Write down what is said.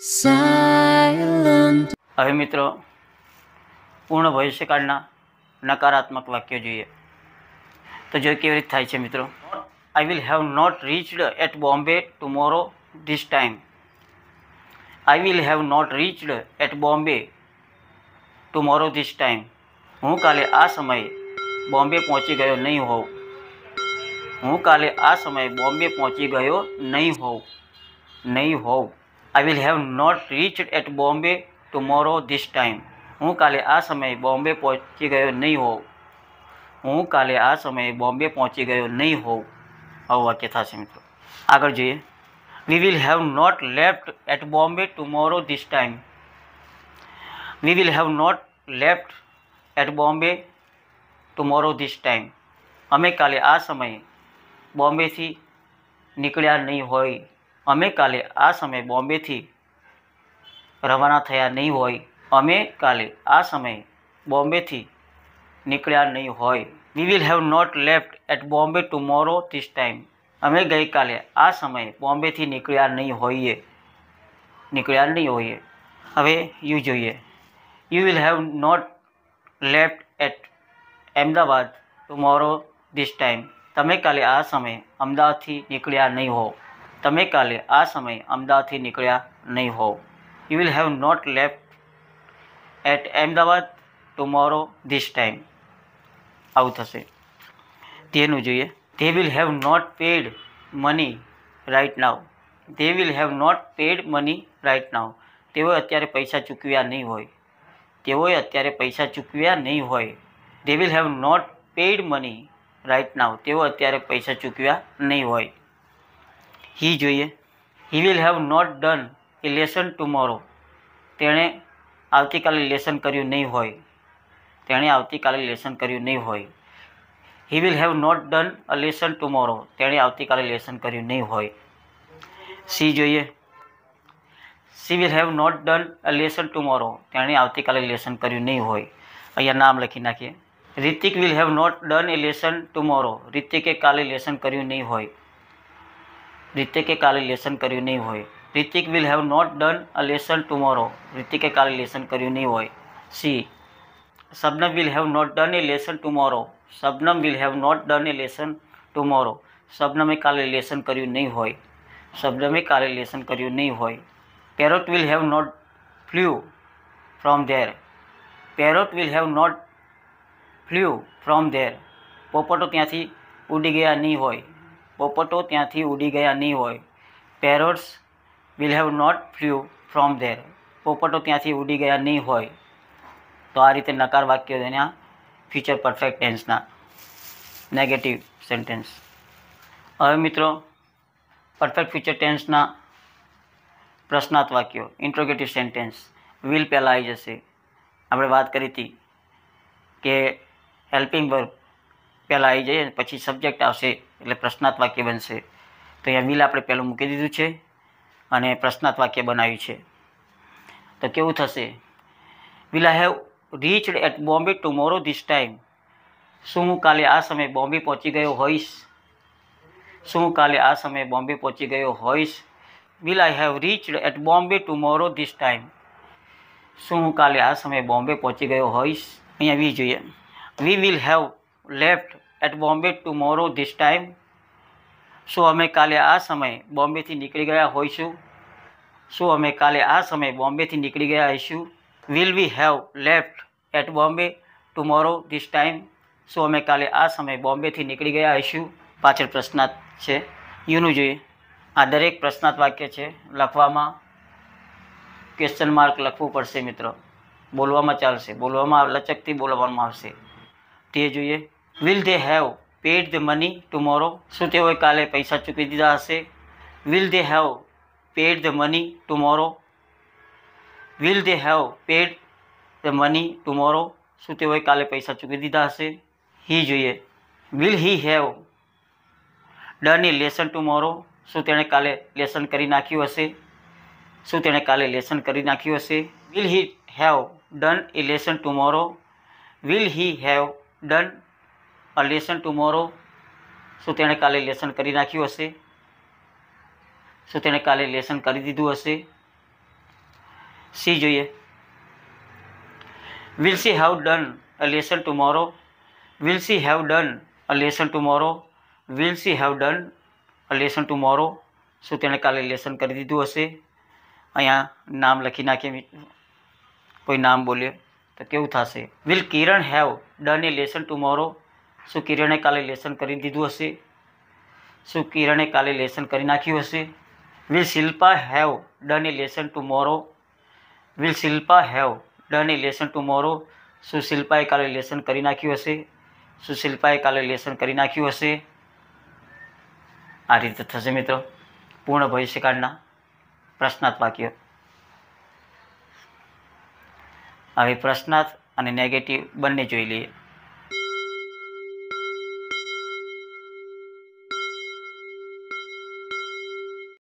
silent. હવે મિત્રો પૂર્ણ ભવિષ્યકાળના નકારાત્મક વાક્યો જોઈએ તો જો કેવી રીતે થાય છે મિત્રો. I will have not reached at Bombay tomorrow this time. I will have not reached at Bombay tomorrow this time. હું કાલે આ સમયે બોમ્બે પહોંચી ગયો નહીં હોઉં. હું કાલે આ સમયે બોમ્બે પહોંચી ગયો નહીં હોઉં. I will have not reached at Bombay tomorrow this time. હું કાલે આ સમયે બોમ્બે પહોંચી ગયો નહીં હોઉં. હું કાલે આ સમયે બોમ્બે પહોંચી ગયો નહીં હોઉં. આવું વાક્ય થશે મિત્રો. આગળ જોઈએ. We will have not left at Bombay tomorrow this time. We will have not left at Bombay tomorrow this time. અમે કાલે આ સમયે બોમ્બેથી નીકળ્યા નહીં હોય. અમે કાલે આ સમયે બોમ્બેથી રવાના થયા નહીં હોય. અમે કાલે આ સમયે બોમ્બેથી નીકળ્યા નહીં હોય. We will have not left at Bombay tomorrow this time. અમે ગઈકાલે આ સમયે બોમ્બેથી નીકળ્યા નહીં હોઈએ. હવે યુ જોઈએ. You will have not left at Ahmedabad tomorrow this time. તમે કાલે આ સમયે અમદાવાદથી નીકળ્યા નહીં હો. તમે કાલે આ સમયે અમદાવાદથી નીકળ્યા નહીં હો. You will have not left at Ahmedabad tomorrow this time. આવું થશે. તેનું જોઈએ. They will have not paid money right now. They will have not paid money right now. તેઓએ અત્યારે પૈસા ચૂકવ્યા નહીં હોય. They will have not paid money right now. તેઓ અત્યારે પૈસા ચૂકવ્યા નહીં હોય. He જોઈએ. He will have not done a lesson tomorrow. તેણે આવતીકાલે લેસન કર્યું નહીં હોય. He will have not done a lesson tomorrow. તેણે આવતીકાલે લેસન કર્યું નહીં હોય. સી જોઈએ. She will have not done a lesson tomorrow. તેણે આવતીકાલે લેસન કર્યું નહીં હોય. અહીંયા નામ લખી નાખીએ. Hrithik will have not done a lesson tomorrow. રિતિકે કાલે લેસન કર્યું નહીં હોય. Hrithik will have not done a lesson tomorrow. રિતિકે કાલે લેસન કર્યું નહીં હોય. C. Sabnam will have not done a lesson tomorrow. Sabnam will have not done a lesson tomorrow. Sabname કાલે lesson કર્યું નહીં હોય. Parrot will have not flew from there. પોપટો ત્યાંથી ઉડી ગયા નહીં હોય. Parrots will have not flew from there. પોપટો ત્યાંથી ઉડી ગયા નહીં હોય. તો આ રીતે નકાર વાક્યો એના ફ્યુચર પરફેક્ટ ટેન્સના નેગેટિવ સેન્ટેન્સ. હવે મિત્રો પરફેક્ટ ફ્યુચર ટેન્સના પ્રશ્નાર્થ વાક્યો ઇન્ટ્રોગેટિવ સેન્ટેન્સ વિલ પહેલાં આવી જશે. આપણે વાત કરી હતી કે હેલ્પિંગ વર્બ પહેલાં આવી જાય પછી સબ્જેક્ટ આવશે એટલે પ્રશ્નાર્થ વાક્ય બનશે. તો અહીંયા વિલ આપણે પહેલું મૂકી દીધું છે અને પ્રશ્નાર્થ વાક્ય બનાવ્યું છે. તો કેવું થશે? Will I have reached at Bombay tomorrow this time. શું હું કાલે આ સમયે બોમ્બે પહોંચી ગયો હોઈશ? Will I have reached at Bombay tomorrow this time? શું હું કાલે આ સમયે બોમ્બે પહોંચી ગયો હોઈશ? અહીંયા વી જોઈએ. We will have left at Bombay tomorrow this time. શું અમે કાલે આ સમયે બોમ્બેથી નીકળી ગયા હોઈશું? Will we have left at Bombay tomorrow this time? શું અમે કાલે આ સમયે બોમ્બેથી નીકળી ગયા હશું? પાછળ પ્રશ્નાર્થ છે. યુનું જોઈએ. આ દરેક પ્રશ્નાર્થ વાક્ય છે લખવામાં ક્વેશ્ચન માર્ક લખવું પડશે મિત્રો. બોલવામાં ચાલશે, લચકથી બોલવામાં આવશે. તે જોઈએ. Will they have paid the money tomorrow. શું તેઓએ કાલે પૈસા ચૂકવી દીધા હશે? Will they have paid the money tomorrow. શું તેઓએ કાલે પૈસા ચૂકવી દીધા હશે? હી જોઈએ. Will he have done a lesson tomorrow. શું તેણે કાલે લેસન કરી નાખ્યું હશે? Will he have done a lesson tomorrow. શું તેણે કાલે લેસન કરી નાખ્યું હશે? શું તેણે કાલે લેસન કરી દીધું હશે? સી જોઈએ. Will see have done a lesson tomorrow. Will see have done a lesson tomorrow. Will see have done a lesson tomorrow. શું તેણે કાલે લેસન કરી દીધું હશે? અહીંયા નામ લખી નાખીએ. કોઈ નામ બોલીએ તો કેવું થશે? Will Kiran have done a lesson tomorrow. શું કિરણે કાલે લેસન કરી દીધું હશે? શું કિરણે કાલે લેસન કરી નાખ્યું હશે? Will Shilpa have done a lesson tomorrow. Will Shilpa have done a lesson tomorrow. શું શિલ્પાએ કાલે લેસન કરી નાખ્યું હશે? શું શિલ્પાએ કાલે લેસન કરી નાખ્યું હશે? આ રીતે થશે મિત્રો પૂર્ણ ભવિષ્યકાળના પ્રશ્નાર્થ વાક્ય. હવે પ્રશ્નાર્થ અને નેગેટિવ બંને જોઈ લઈએ.